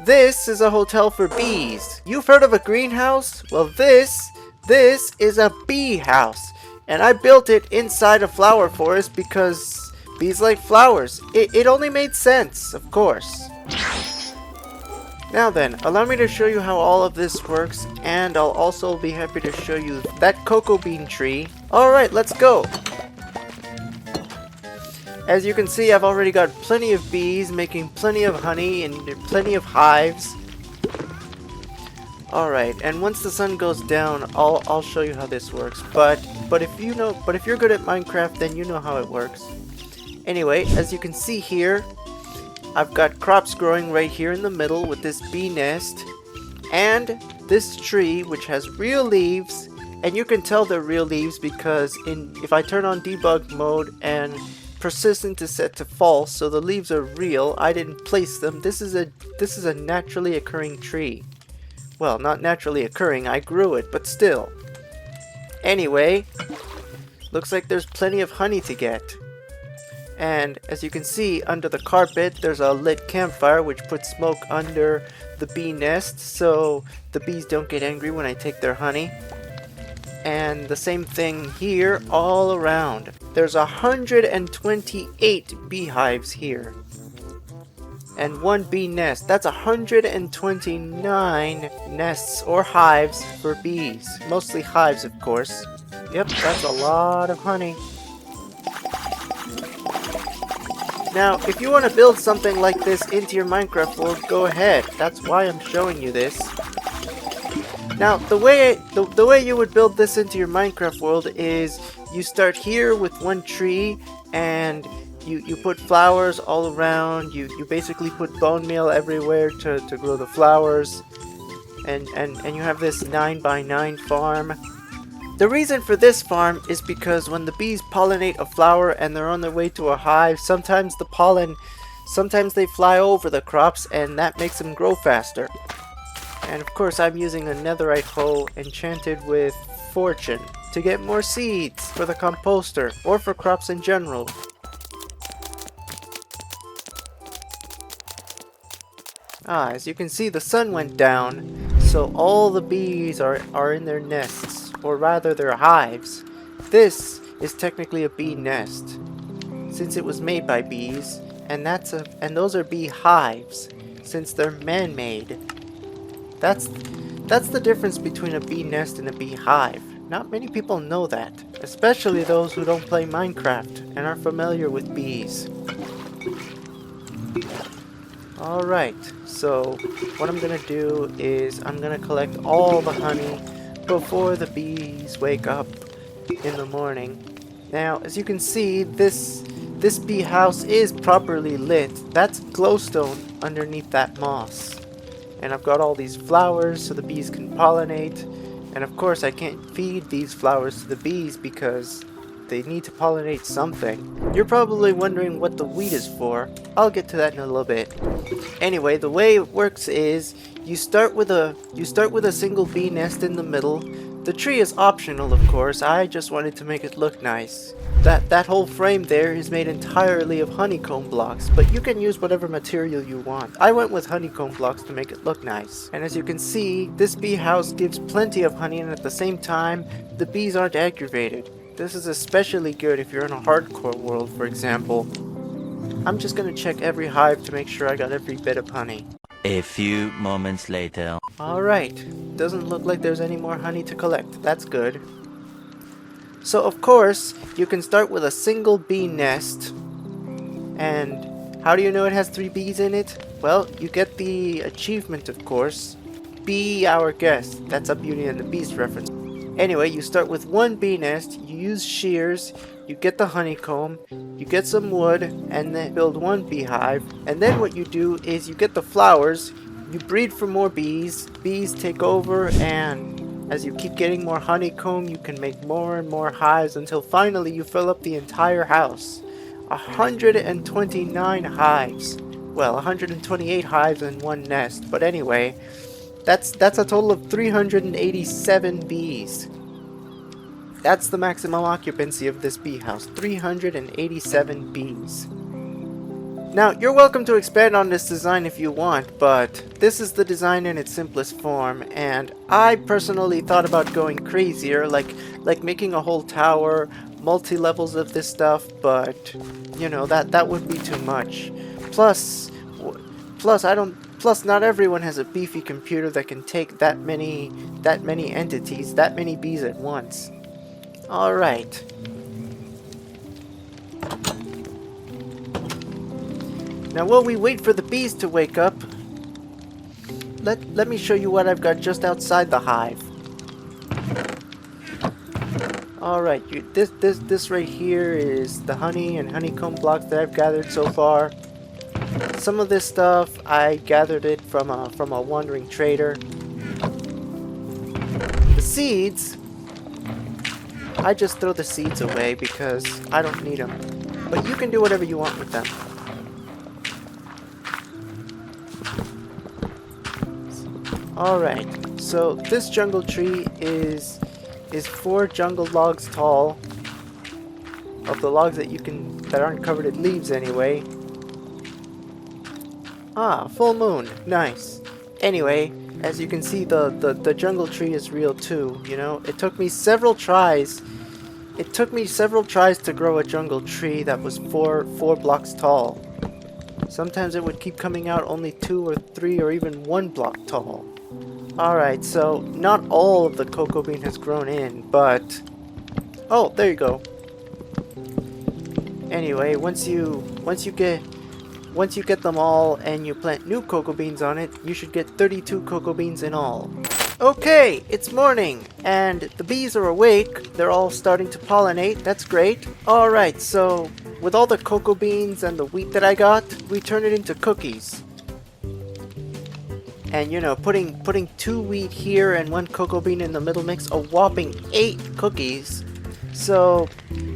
This is a hotel for bees. You've heard of a greenhouse? Well, this is a bee house. And I built it inside a flower forest because bees like flowers. It only made sense, of course. Now then, allow me to show you how all of this works, and I'll also be happy to show you that cocoa bean tree. Alright, let's go! As you can see, I've already got plenty of bees making plenty of honey and plenty of hives. Alright, and once the sun goes down, I'll show you how this works. But if you're good at Minecraft, then you know how it works. Anyway, as you can see here, I've got crops growing right here in the middle with this bee nest and this tree which has real leaves, and you can tell they're real leaves because if I turn on debug mode and persistent is set to false, so the leaves are real. I didn't place them. This is a naturally occurring tree. Well, not naturally occurring, I grew it, but still. Anyway, looks like there's plenty of honey to get. And as you can see, under the carpet, there's a lit campfire which puts smoke under the bee nest so the bees don't get angry when I take their honey. And the same thing here all around. There's 128 beehives here. And one bee nest. That's 129 nests or hives for bees. Mostly hives, of course. Yep, that's a lot of honey. Now, if you want to build something like this into your Minecraft world, go ahead. That's why I'm showing you this. Now, the way you would build this into your Minecraft world is you start here with one tree and you put flowers all around. You basically put bone meal everywhere to grow the flowers. And you have this 9x9 farm. The reason for this farm is because when the bees pollinate a flower and they're on their way to a hive, sometimes they fly over the crops and that makes them grow faster. And of course I'm using a netherite hoe enchanted with fortune to get more seeds for the composter or for crops in general. As you can see, the sun went down, so all the bees are in their nests, or rather their hives. This is technically a bee nest, since it was made by bees, and those are bee hives, since they're man-made. That's the difference between a bee nest and a bee hive. Not many people know that, especially those who don't play Minecraft and are familiar with bees. Alright, so what I'm gonna do is I'm gonna collect all the honey before the bees wake up in the morning. Now, as you can see, this bee house is properly lit. That's glowstone underneath that moss. And I've got all these flowers so the bees can pollinate. And of course I can't feed these flowers to the bees because they need to pollinate something. You're probably wondering what the wheat is for. I'll get to that in a little bit. Anyway, the way it works is you start with a single bee nest in the middle. The tree is optional, of course. I just wanted to make it look nice. That whole frame there is made entirely of honeycomb blocks, but you can use whatever material you want. I went with honeycomb blocks to make it look nice. And as you can see, this bee house gives plenty of honey, and at the same time, the bees aren't aggravated. This is especially good if you're in a hardcore world, for example. I'm just gonna check every hive to make sure I got every bit of honey. A few moments later. Alright, doesn't look like there's any more honey to collect. That's good. So of course, you can start with a single bee nest. And how do you know it has 3 bees in it? Well, you get the achievement, of course. Be our guest. That's a Beauty and the Beast reference. Anyway, you start with one bee nest, you use shears, you get the honeycomb, you get some wood, and then build one beehive. And then what you do is you get the flowers, you breed for more bees, bees take over, and as you keep getting more honeycomb, you can make more and more hives until finally you fill up the entire house. 129 hives. Well, 128 hives in one nest, but anyway, that's a total of 387 bees. That's the maximum occupancy of this bee house, 387 bees. Now, you're welcome to expand on this design if you want, but this is the design in its simplest form, and I personally thought about going crazier, like making a whole tower, multi-levels of this stuff, but you know, that would be too much. Plus, plus not everyone has a beefy computer that can take that many entities, that many bees at once. All right. Now while we wait for the bees to wake up, let me show you what I've got just outside the hive. Alright, this right here is the honey and honeycomb blocks that I've gathered so far. Some of this stuff I gathered it from a wandering trader. The seeds, I just throw the seeds away because I don't need them. But you can do whatever you want with them. Alright, so this jungle tree is 4 jungle logs tall. Of the logs that aren't covered in leaves anyway. Ah, full moon. Nice. Anyway, as you can see, the jungle tree is real too, you know? It took me several tries. It took me several tries to grow a jungle tree that was 4 blocks tall. Sometimes it would keep coming out only 2 or 3 or even 1 block tall. Alright, so not all of the cocoa bean has grown in, but... Oh, there you go. Anyway, once you get them all and you plant new cocoa beans on it, you should get 32 cocoa beans in all. Okay, it's morning, and the bees are awake. They're all starting to pollinate. That's great. Alright, so with all the cocoa beans and the wheat that I got, we turn it into cookies. And you know, putting 2 wheat here and 1 cocoa bean in the middle makes a whopping 8 cookies. So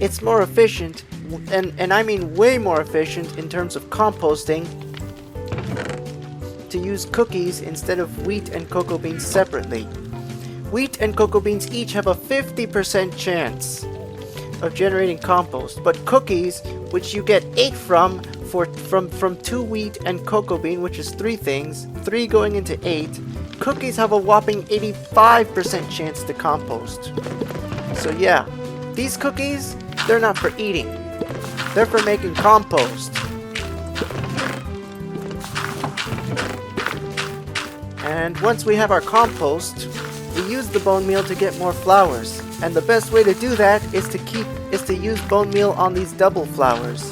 it's more efficient, and I mean way more efficient in terms of composting, to use cookies instead of wheat and cocoa beans separately. Wheat and cocoa beans each have a 50% chance of generating compost, but cookies, which you get 8 from 2 wheat and cocoa bean, which is 3 things, 3 going into 8, cookies have a whopping 85% chance to compost. So yeah, these cookies, they're not for eating. They're for making compost. And once we have our compost, we use the bone meal to get more flowers. And the best way to do that is to use bone meal on these double flowers.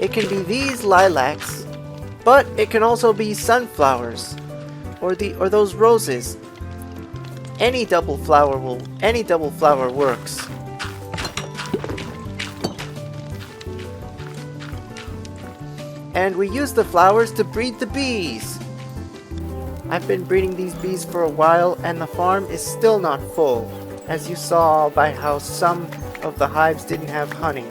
It can be these lilacs, but it can also be sunflowers or those roses. Any double flower works. And we use the flowers to breed the bees. I've been breeding these bees for a while, and the farm is still not full, as you saw by how some of the hives didn't have honey.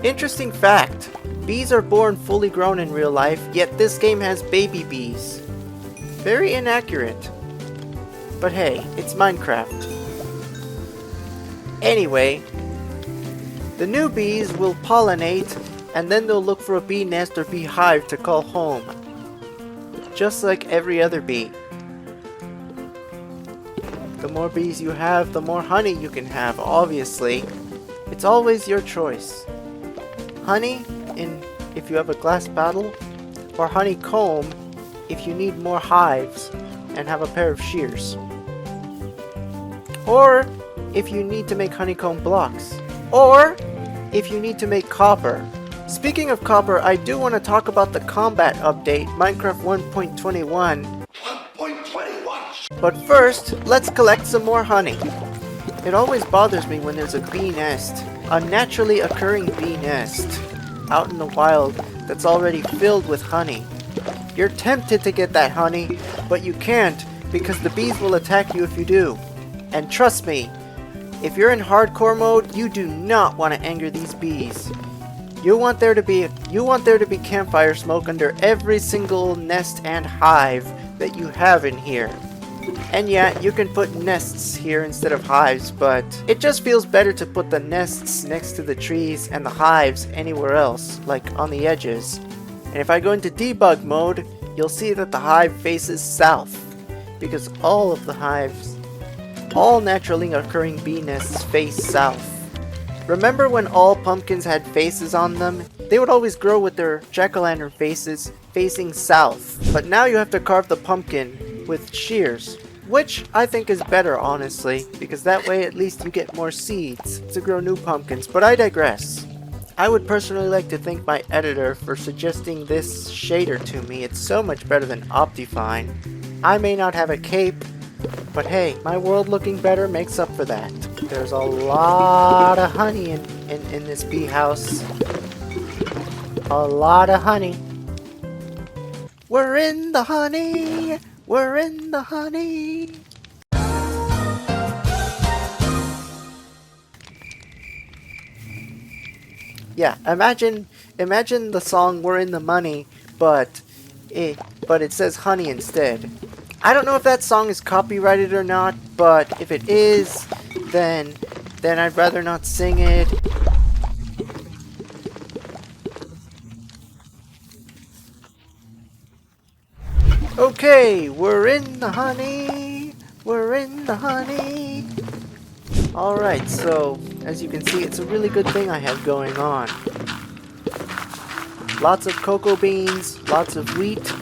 Interesting fact, bees are born fully grown in real life, yet this game has baby bees. Very inaccurate. But hey, it's Minecraft. Anyway, the new bees will pollinate, and then they'll look for a bee nest or bee hive to call home. Just like every other bee. The more bees you have, the more honey you can have, obviously. It's always your choice. Honey, if you have a glass bottle, or honeycomb if you need more hives and have a pair of shears. Or if you need to make honeycomb blocks. Or if you need to make copper. Speaking of copper, I do want to talk about the combat update, Minecraft 1.21. 1.21! But first, let's collect some more honey. It always bothers me when there's a bee nest, a naturally occurring bee nest, out in the wild that's already filled with honey. You're tempted to get that honey, but you can't because the bees will attack you if you do. And trust me, if you're in hardcore mode, you do not want to anger these bees. You want there to be campfire smoke under every single nest and hive that you have in here. And yeah, you can put nests here instead of hives, but it just feels better to put the nests next to the trees and the hives anywhere else, like on the edges. And if I go into debug mode, you'll see that the hive faces south, because all of the hives, all naturally occurring bee nests face south. Remember when all pumpkins had faces on them? They would always grow with their jack-o'-lantern faces facing south. But now you have to carve the pumpkin with shears, which I think is better, honestly, because that way at least you get more seeds to grow new pumpkins. But I digress. I would personally like to thank my editor for suggesting this shader to me. It's so much better than Optifine. I may not have a cape, but hey, my world looking better makes up for that. There's a lot of honey in this bee house. A lot of honey. We're in the honey! We're in the honey! Yeah, imagine the song "We're in the Money," but it says honey instead. I don't know if that song is copyrighted or not, but if it is, then I'd rather not sing it. Okay, we're in the honey. We're in the honey. Alright, so as you can see, it's a really good thing I have going on. Lots of cocoa beans, lots of wheat,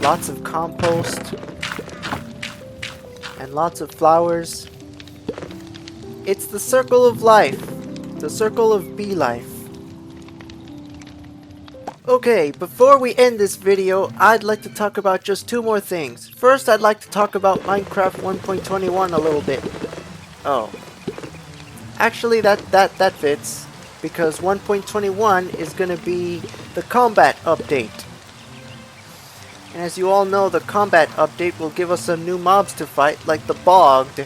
lots of compost, and lots of flowers. It's the circle of life, the circle of bee life. Okay, before we end this video, I'd like to talk about just two more things. First, I'd like to talk about Minecraft 1.21 a little bit. Oh. Actually, that fits, because 1.21 is going to be the combat update. And as you all know, the combat update will give us some new mobs to fight, like the Bogged,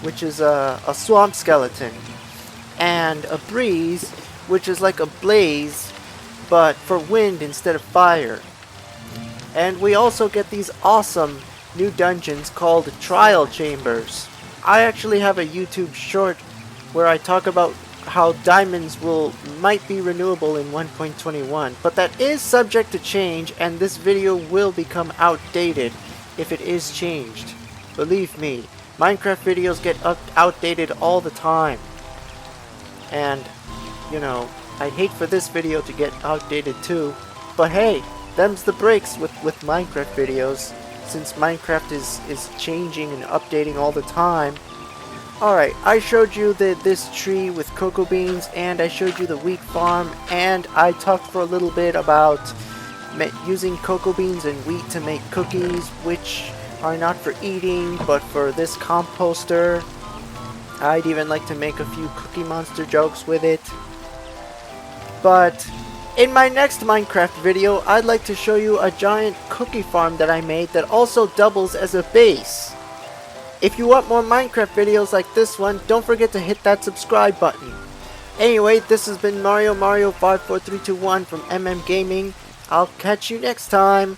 which is a swamp skeleton, and a Breeze, which is like a blaze, but for wind instead of fire. And we also get these awesome new dungeons called Trial Chambers. I actually have a YouTube short where I talk about how diamonds might be renewable in 1.21, but that is subject to change, and this video will become outdated if it is changed. Believe me, Minecraft videos get outdated all the time. And, you know, I'd hate for this video to get outdated too, but hey, them's the breaks with Minecraft videos, since Minecraft is changing and updating all the time. Alright, I showed you this tree with cocoa beans, and I showed you the wheat farm, and I talked for a little bit about using cocoa beans and wheat to make cookies, which are not for eating, but for this composter. I'd even like to make a few Cookie Monster jokes with it. But in my next Minecraft video, I'd like to show you a giant cookie farm that I made that also doubles as a base. If you want more Minecraft videos like this one, don't forget to hit that subscribe button. Anyway, this has been Mario 54321 from MM Gaming. I'll catch you next time.